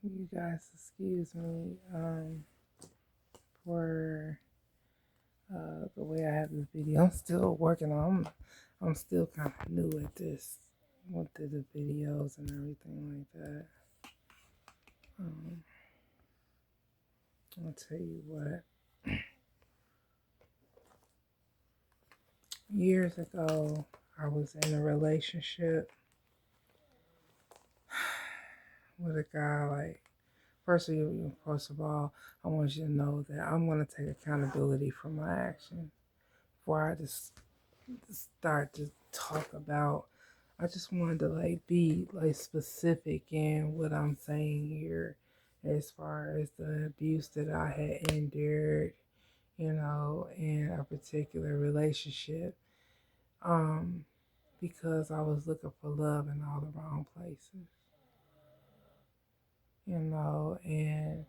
You guys, excuse me for the way I have this video. I'm still working on. I'm still kind of new at this, with the videos and everything like that. Um, I'll tell you what. Years ago, I was in a relationship with a guy. Like, first of all, I want you to know that I'm going to take accountability for my actions before I just start to talk about. I just wanted to be like specific in what I'm saying here as far as the abuse that I had endured, in a particular relationship. Um, because I was looking for love in all the wrong places, and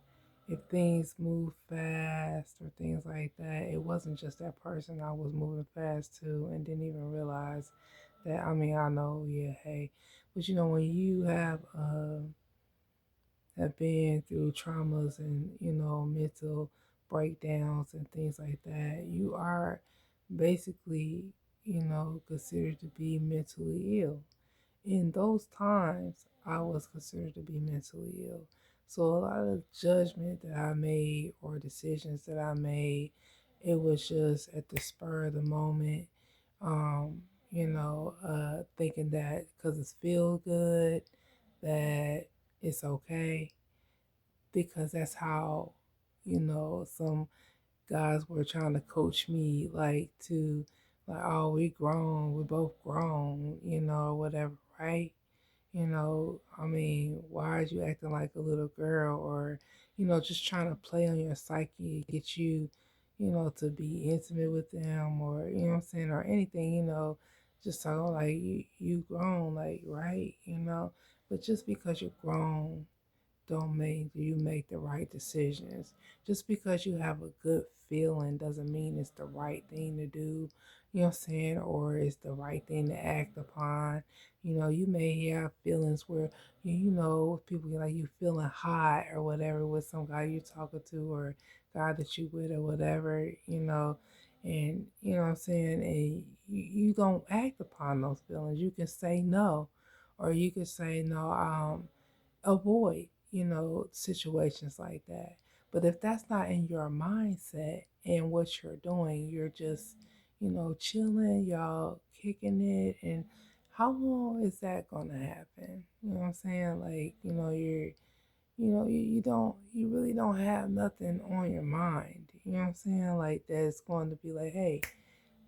if things move fast or things like that, it wasn't just that person I was moving fast to and didn't even realize that. I mean, I know, yeah, hey, but when you have been through traumas and mental breakdowns and things like that, you are basically considered to be mentally ill. In those times, I was considered to be mentally ill. So a lot of judgment that I made or decisions that I made, it was just at the spur of the moment. Thinking that because it feels good, that it's okay, because that's how, some guys were trying to coach me, oh, we grown, we both grown, or whatever, right? I mean, why are you acting like a little girl? Or, just trying to play on your psyche, get you, to be intimate with them, or, what I'm saying, or anything, just talking like you grown, like, right? But just because you're grown, don't make you make the right decisions. Just because you have a good feeling doesn't mean it's the right thing to do, you know what I'm saying, or it's the right thing to act upon. You may have feelings where people get like you feeling hot or whatever with some guy you're talking to or guy that you with or whatever, and you know what I'm saying, and you don't act upon those feelings. You can say no, or you can say no, avoid, situations like that. But if that's not in your mindset and what you're doing, you're just, chilling, y'all kicking it. And how long is that going to happen? You know what I'm saying? Like, you really don't have nothing on your mind. You know what I'm saying? Like, that's going to be like, hey,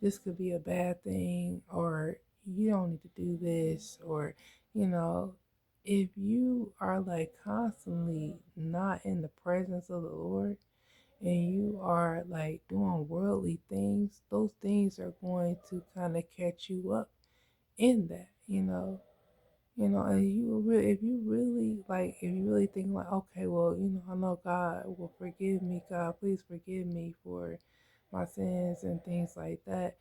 this could be a bad thing, or you don't need to do this, or you know if you are like constantly not in the presence of the Lord and you are like doing worldly things, those things are going to kind of catch you up in that, and if you really like, if you really think like, okay, well, I know God will forgive me. God, please forgive me for my sins and things like that,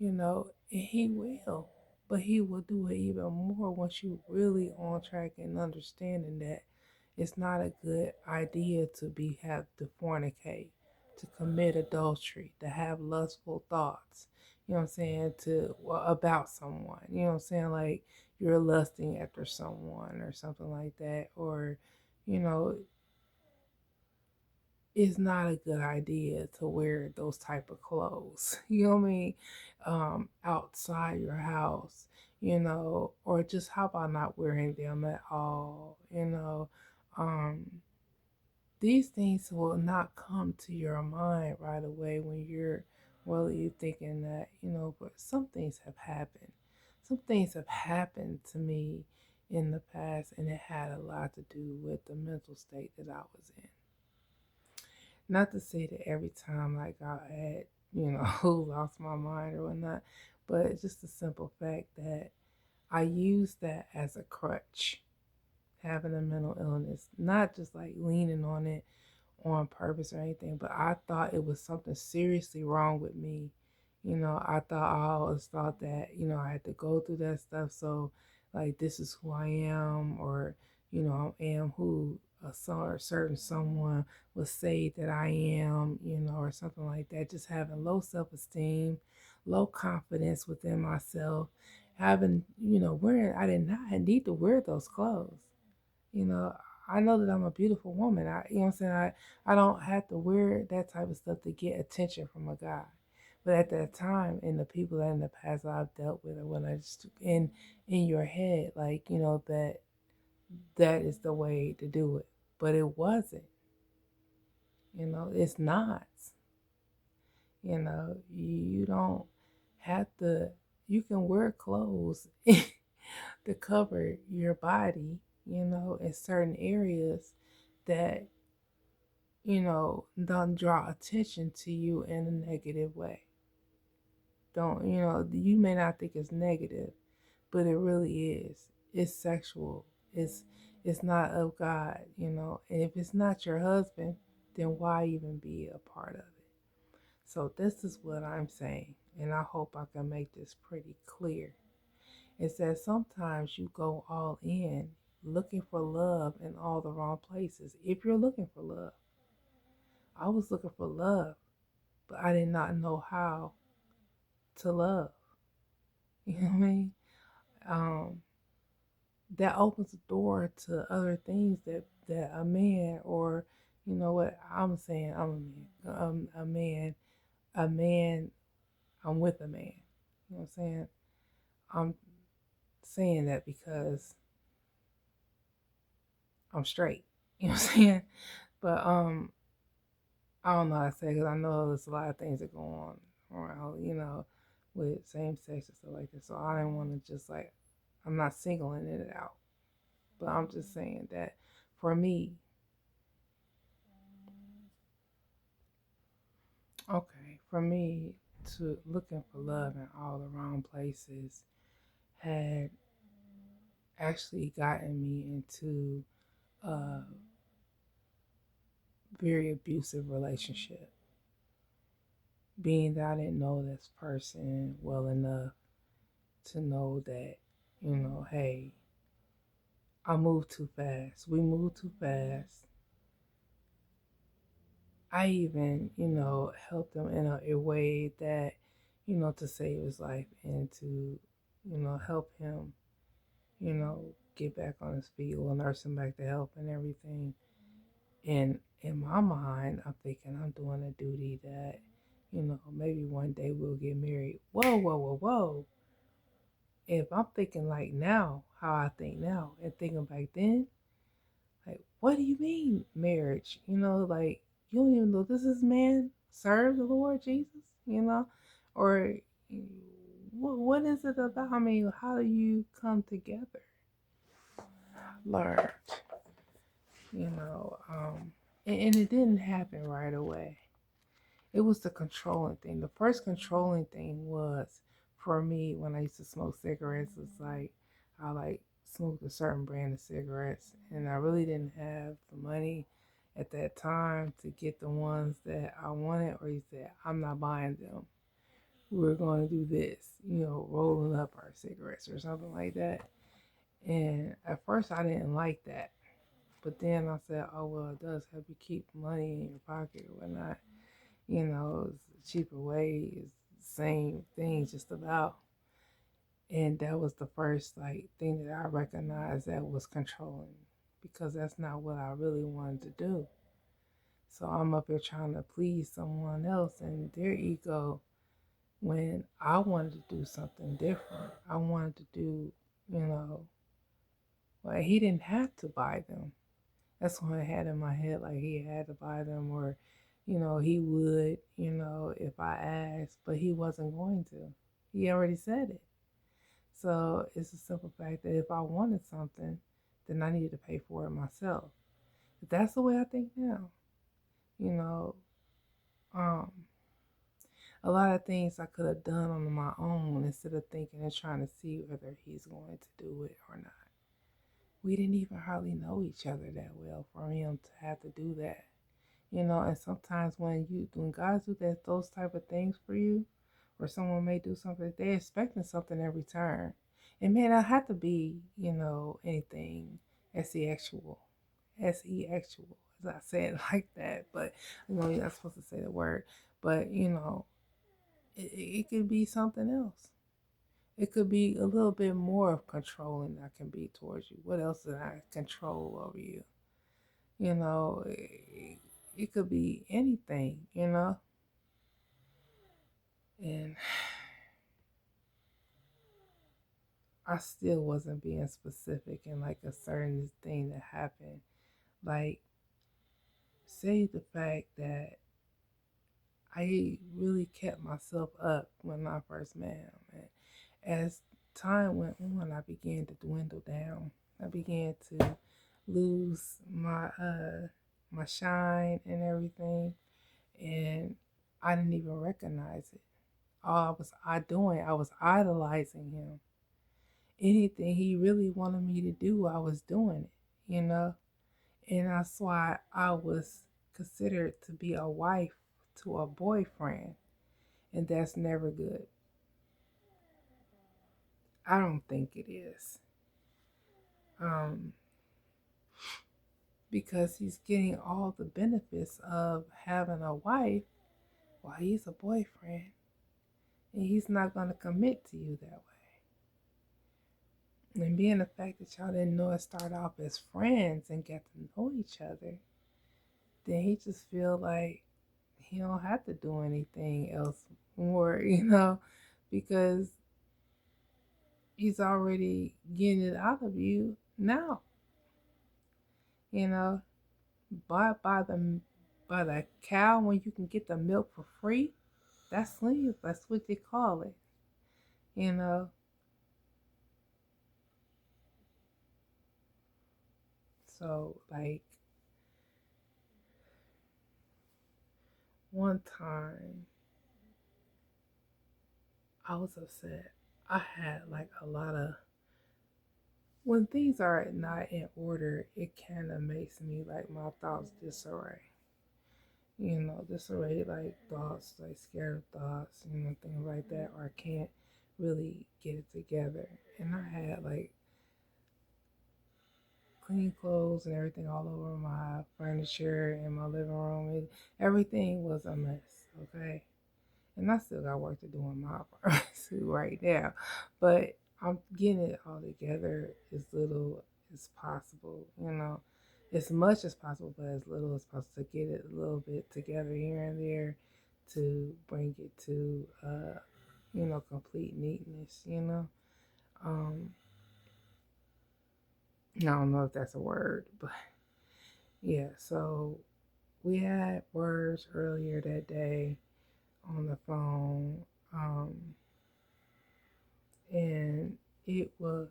and he will. But he will do it even more once you really on track and understanding that it's not a good idea to have to fornicate, to commit adultery, to have lustful thoughts. You know what I'm saying? About someone. You know what I'm saying? Like you're lusting after someone or something like that, or you know it's not a good idea to wear those type of clothes. You know what I mean? Outside your house, or just how about not wearing them at all? Um, these things will not come to your mind right away when you're really thinking that, but some things have happened. Some things have happened to me in the past, and it had a lot to do with the mental state that I was in. Not to say that every time like I had, lost my mind or whatnot, but just the simple fact that I used that as a crutch, having a mental illness, not just like leaning on it on purpose or anything, but I thought it was something seriously wrong with me. I always thought that, I had to go through that stuff. So like, this is who I am, or, I am who or certain someone would say that I am, or something like that. Just having low self esteem, low confidence within myself, having, wearing, I did not need to wear those clothes. You know, I know that I'm a beautiful woman. What I'm saying? I don't have to wear that type of stuff to get attention from a guy. But at that time, and the people that in the past I've dealt with, or when I just in your head, like that is the way to do it. But it wasn't. It's not. You don't have to. You can wear clothes to cover your body. In certain areas that don't draw attention to you in a negative way. Don't, you may not think it's negative, but it really is. It's sexual. It's not of God, And if it's not your husband, then why even be a part of it? So this is what I'm saying, and I hope I can make this pretty clear. Is that sometimes you go all in looking for love in all the wrong places. If you're looking for love, I was looking for love, but I did not know how to love. You know what I mean? Um, that opens the door to other things that a man, or what I'm saying, I'm a man, a man. I'm with a man. You know what I'm saying? I'm saying that because I'm straight. You know what I'm saying? But I don't know how to say, because I know there's a lot of things that go on around, with same sex and stuff like that. So I didn't want to just like, I'm not singling it out, but I'm just saying that for me, okay, for me to looking for love in all the wrong places had actually gotten me into a very abusive relationship. Being that I didn't know this person well enough to know that, hey, I moved too fast. We moved too fast. I even, helped him in a way that, to save his life and to, help him, get back on his feet. We'll nurse him back to health and everything. And in my mind, I'm thinking I'm doing a duty that, maybe one day we'll get married. Whoa, whoa, whoa, whoa. If I'm thinking like now, how I think now, and thinking back then, like, what do you mean marriage? Like, you don't even know this is man serve the Lord Jesus, or what is it about? I mean, how do you come together? Learn, you know, um, and it didn't happen right away. It was the controlling thing. The first controlling thing was for me when I used to smoke cigarettes. It's like I like smoked a certain brand of cigarettes, and I really didn't have the money at that time to get the ones that I wanted. Or he said, "I'm not buying them. We're going to do this," rolling up our cigarettes or something like that. And at first, I didn't like that. But then I said, "Oh well, it does help you keep money in your pocket or whatnot." It's a cheaper way, it's the same thing just about. And that was the first like thing that I recognized that was controlling, because that's not what I really wanted to do. So I'm up here trying to please someone else and their ego when I wanted to do something different. I wanted to do, you know, well, he didn't have to buy them. That's what I had in my head, like he had to buy them, or, he would, if I asked, but he wasn't going to. He already said it. So it's a simple fact that if I wanted something, then I needed to pay for it myself. But that's the way I think now. You know, um, a lot of things I could have done on my own instead of thinking and trying to see whether he's going to do it or not. We didn't even hardly know each other that well for him to have to do that. And sometimes when guys do that those type of things for you, or someone may do something, they're expecting something in return. It may not have to be, anything sexual. S-E-actual. As I say it like that, but you're not supposed to say the word. But it could be something else. It could be a little bit more of controlling I can be towards you. What else did I control over you? It could be anything. And I still wasn't being specific in like a certain thing that happened. Like, say the fact that I really kept myself up when I first met him. And as time went on, I began to dwindle down. I began to lose my shine and everything, and I didn't even recognize it. I was idolizing him. Anything he really wanted me to do, I was doing it. And that's why I was considered to be a wife to a boyfriend, and that's never good. I don't think it is. Um, because he's getting all the benefits of having a wife while he's a boyfriend, and he's not going to commit to you that way. And being the fact that y'all didn't know it started off as friends and get to know each other, then he just feel like he don't have to do anything else more, because he's already getting it out of you now. You know, by the cow when you can get the milk for free. That's sleaze. That's what they call it. You know. So like one time I was upset. I had like a lot of when things are not in order, it kind of makes me like my thoughts disarray. Disarray like thoughts, like scared thoughts, things like that, or I can't really get it together. And I had like clean clothes and everything all over my furniture in my living room. Everything was a mess, okay? And I still got work to do in my apartment right now. But I'm getting it all together as little as possible, as much as possible, but as little as possible to get it a little bit together here and there to bring it to, complete neatness. Um, I don't know if that's a word, but yeah, so we had words earlier that day on the phone, and it was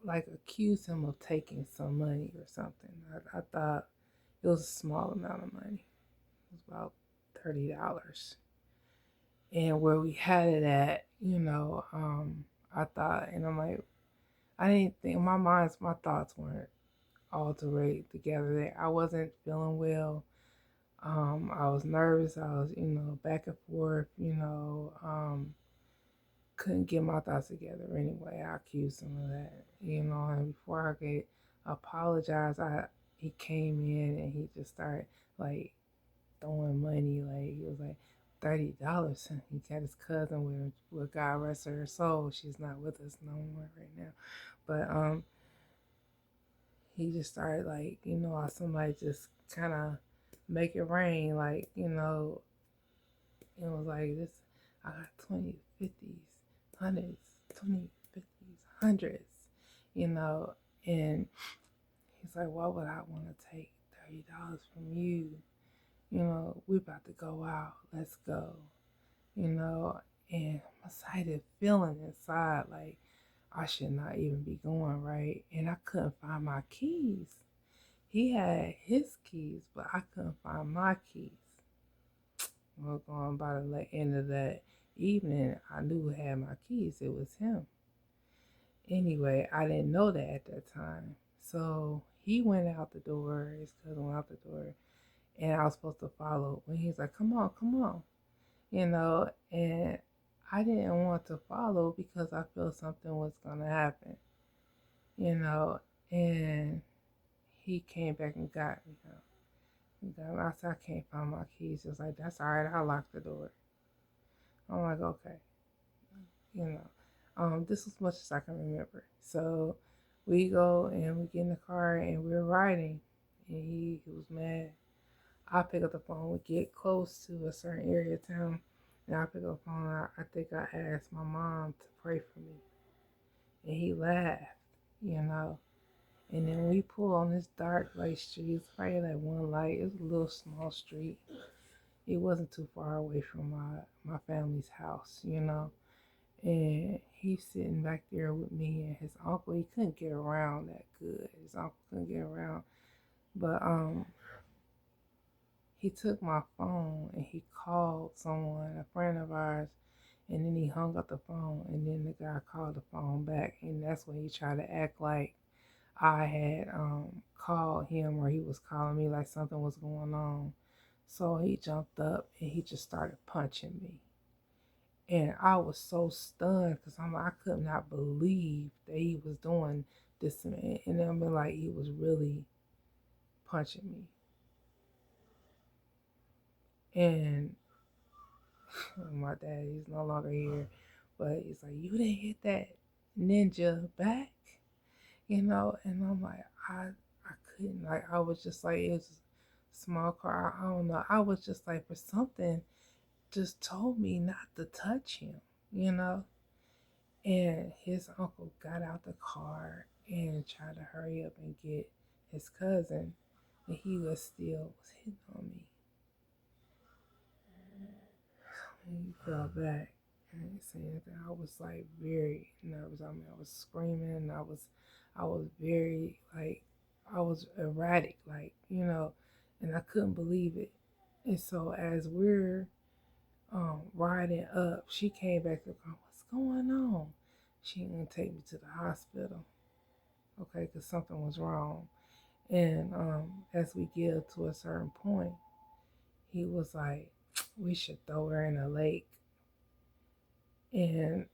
like accused him of taking some money or something. I thought it was a small amount of money. It was about $30. And where we had it at, I thought, and I'm like, I didn't think my thoughts weren't all together there. I wasn't feeling well. I was nervous. I was, back and forth. Couldn't get my thoughts together anyway. I accused him of that, and before I could apologize, he came in and he just started like throwing money. Like he was like $30. And he got his cousin with him. With God rest her soul, she's not with us no more right now. But he just started like how somebody just kind of make it rain. Like it was like this. I got 20, 50s, hundreds, 20, 50s, hundreds, you know. And he's like, why would I want to take $30 from you? We're about to go out. Let's go. And I'm excited feeling inside like I should not even be going right. And I couldn't find my keys. He had his keys, but I couldn't find my keys. Well, going by the end of that evening, I knew who had my keys. It was him. Anyway, I didn't know that at that time. So he went out the door, his cousin went out the door, and I was supposed to follow. When he's like, come on, come on, and I didn't want to follow because I felt something was going to happen. you know, and he came back and got me. I said, I can't find my keys. He was like, that's all right. I'll lock the door. I'm like, okay, you know. This is as much as I can remember. So we go and we get in the car and we're riding. And he was mad. I pick up the phone. We get close to a certain area of town. And I pick up the phone. I think I asked my mom to pray for me. And he laughed, you know. And then we pull on this dark light street. It's probably like one light. It was a little small street. It wasn't too far away from my family's house, you know. And he's sitting back there with me and his uncle. He couldn't get around that good. His uncle couldn't get around. But he took my phone and he called someone, a friend of ours, and then he hung up the phone and then the guy called the phone back and that's when he tried to act like I had called him or he was calling me like something was going on. So he jumped up and he just started punching me. And I was so stunned because I could not believe that he was doing this to me. And I mean, like he was really punching me. And my dad, he's no longer here, but he's like, you didn't hit that ninja back, you know? And I'm like, I couldn't. Like, I was just like, it was a small car. I don't know. I was just like, for something just told me not to touch him, you know? And his uncle got out the car and tried to hurry up and get his cousin, and he was hitting on me. And he fell back. I didn't say anything. I was like very nervous. I mean, I was screaming. I was very like, I was erratic, like you know, and I couldn't believe it. And so as we're riding up, she came back to go, what's going on? She ain't gonna take me to the hospital, okay, because something was wrong. And as we get to a certain point, he was like, we should throw her in a lake. And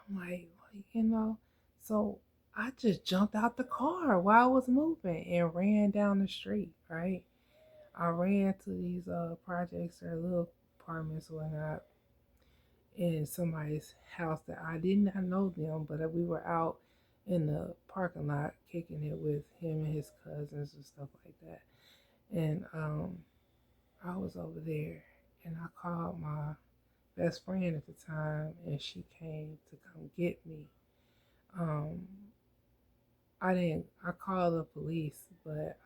I'm like, well, you know, so I just jumped out the car while I was moving and ran down the street, right? I ran to these projects or little apartments or whatnot in somebody's house that I did not know them, but we were out in the parking lot kicking it with him and his cousins and stuff like that. And I was over there and I called my best friend at the time and she came to come get me. Um, I called the police, but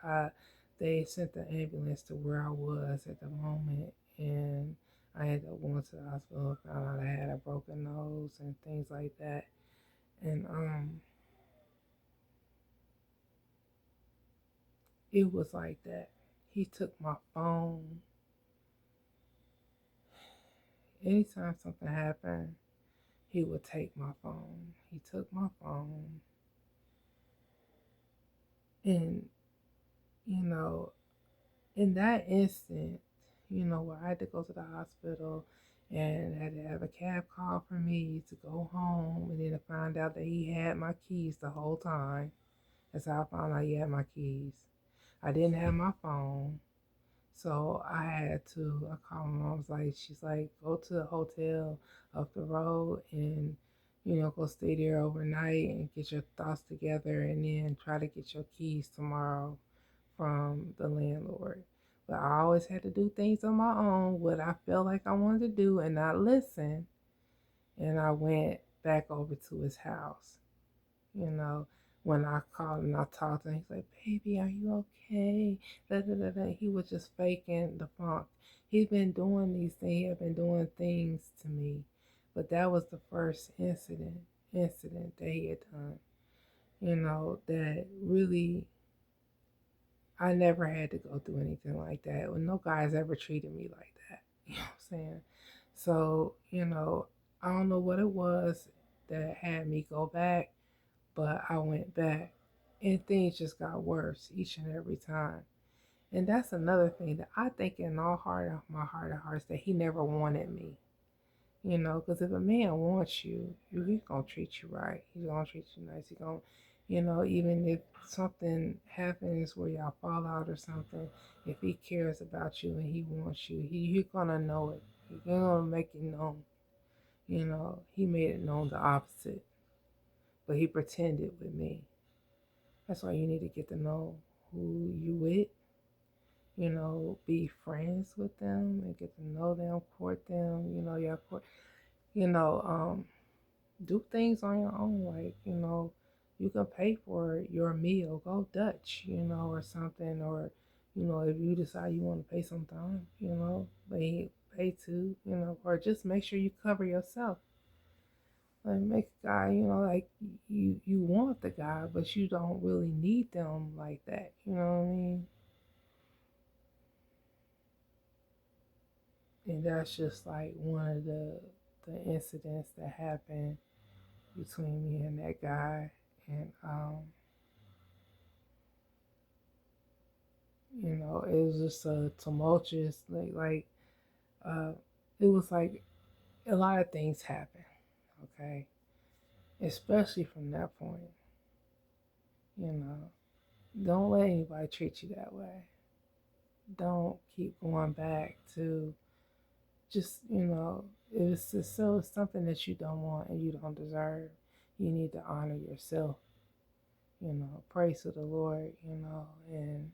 they sent the ambulance to where I was at the moment and I had to go into the hospital, found out I had a broken nose and things like that. And it was like that. He took my phone. Anytime something happened, he would take my phone. He took my phone. And, you know, in that instant, you know, where I had to go to the hospital and had to have a cab call for me to go home and then to find out that he had my keys the whole time. That's how I found out he had my keys. I didn't have my phone. So I had to, I called my mom, I was like, she's like, go to the hotel up the road and, you know, go stay there overnight and get your thoughts together and then try to get your keys tomorrow from the landlord. But I always had to do things on my own, what I felt like I wanted to do and not listen. And I went back over to his house, you know, when I called and I talked to him, he's like, baby, are you okay? Da, da, da, da. He was just faking the funk. He's been doing these things, he had been doing things to me. But that was the first incident that he had done, you know, that really I never had to go through anything like that. Well, no guy's ever treated me like that. You know what I'm saying? So, you know, I don't know what it was that had me go back, but I went back and things just got worse each and every time. And that's another thing that I think in all heart of my heart of hearts that he never wanted me. You know, because if a man wants you, he's gonna treat you right. He's gonna treat you nice. Even if something happens where y'all fall out or something, if he cares about you and he wants you, you're gonna know it. He's gonna make it known. He made it known the opposite, but he pretended with me. That's why you need to get to know who you with. Be friends with them and get to know them, court them. Y'all court. You know, um, do things on your own. Like, you can pay for your meal, go Dutch, or something. Or, if you decide you want to pay sometime, pay to, or just make sure you cover yourself. Like, make a guy, like you want the guy, but you don't really need them like that. You know what I mean? And that's just like one of the incidents that happened between me and that guy. And it was just a tumultuous uh it was like a lot of things happened, okay? Especially from that point, you know. Don't let anybody treat you that way. Don't keep going back to just, if it's something that you don't want and you don't deserve, you need to honor yourself, pray to the Lord, and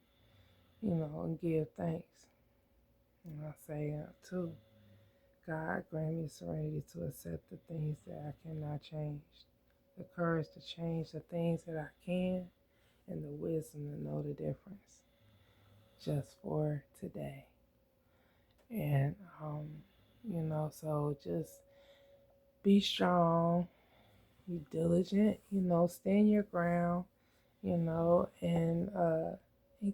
give thanks. And I say too, God grant me serenity to accept the things that I cannot change, the courage to change the things that I can, and the wisdom to know the difference just for today. And, so just be strong, be diligent, stand your ground, and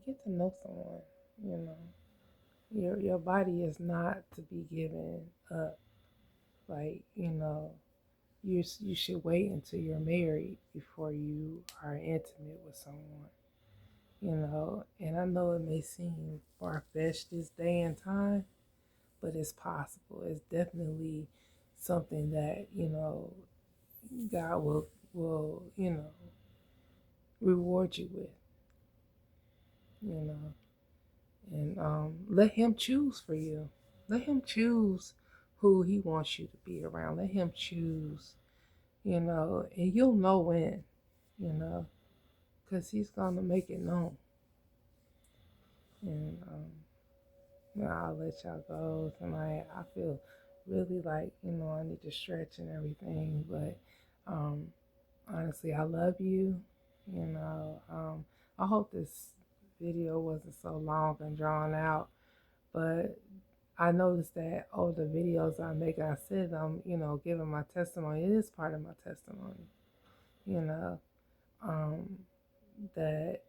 get to know someone, you know. Your body is not to be given up. Like, you should wait until you're married before you are intimate with someone, And I know it may seem far fetched this day and time, but it's possible. It's definitely something that, God will, reward you with, you know. And let him choose for you. Let him choose who he wants you to be around. Let him choose, and you'll know when, you know, because he's going to make it known. And I'll let y'all go tonight. I feel really like, I need to stretch and everything. But honestly, I love you. I hope this video wasn't so long and drawn out. But I noticed that the videos I make, I said I'm, giving my testimony. It is part of my testimony, you know, um, that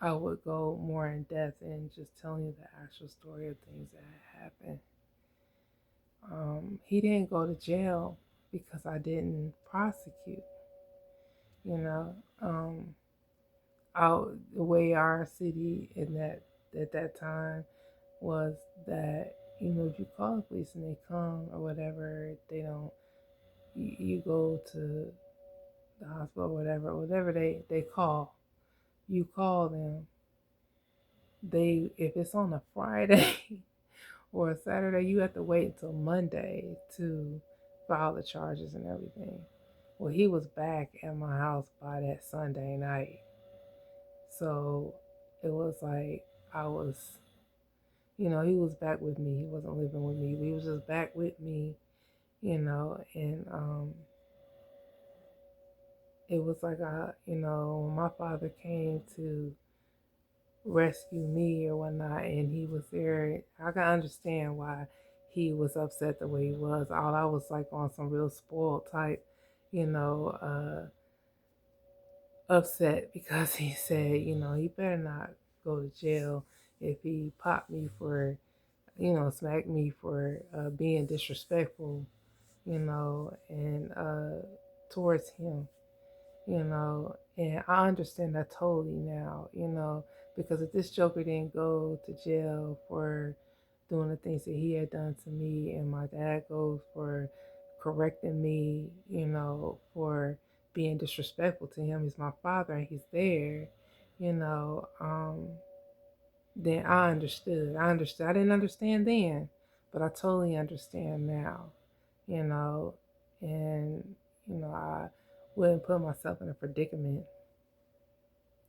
I would go more in depth in just telling you the actual story of things that had happened. He didn't go to jail because I didn't prosecute, you know. Out the way our city in that at that time was that, if you call the police and they come or whatever, they don't, you go to the hospital, whatever they call, you call them. If it's on a Friday or a Saturday, you have to wait until Monday to file the charges and everything. Well, he was back at my house by that Sunday night. So it was like I was, he was back with me. He wasn't living with me, but he was just back with me, and it was like when my father came to rescue me or whatnot, and he was there. I can understand why he was upset the way he was. All I was like on some real spoiled type, you know, upset because he said, he better not go to jail if he popped me for, smacked me for being disrespectful, and towards him, and I understand that totally now, because if this Joker didn't go to jail for doing the things that he had done to me, and my dad goes for correcting me, for being disrespectful to him. He's my father and he's there, you know, then I understood. I understood. I didn't understand then, but I totally understand now, you know, and, you know, I wouldn't put myself in a predicament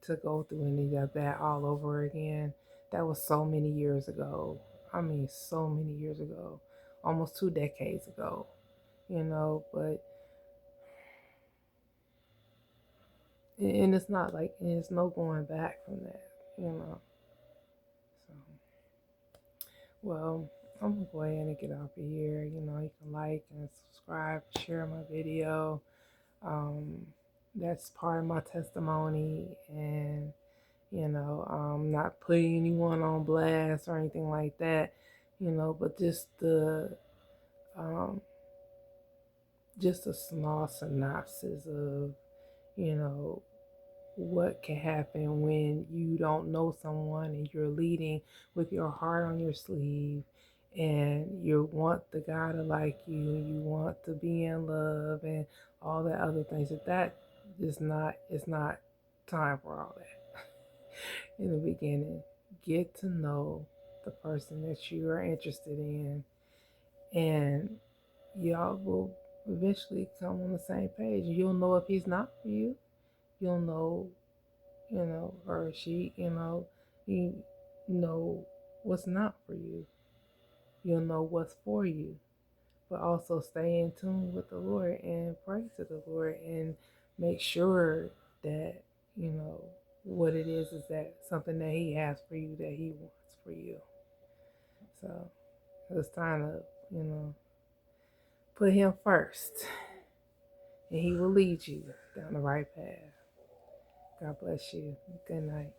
to go through any of that all over again. That was so many years ago. I mean, so many years ago, almost 2 decades ago, you know, but, and it's not like, and it's no going back from that, you know. So, well, I'm gonna go ahead and get off of here. You know, you can like and subscribe, share my video. Um, that's part of my testimony, and you know, not putting anyone on blast or anything like that. You know, but um, just a small synopsis of, you know, what can happen when you don't know someone and you're leading with your heart on your sleeve, and you want the guy to like you want to be in love and all the other things. That is not, it's not time for all that. In the beginning, get to know the person that you are interested in, and y'all will eventually come on the same page. You'll know if he's not for you. You'll know, you know, or she, you know what's not for you. You'll know what's for you. But also stay in tune with the Lord and pray to the Lord and make sure that, you know, what it is that something that He has for you, that He wants for you. So it's time to, you know, put Him first, and He will lead you down the right path. God bless you. Good night.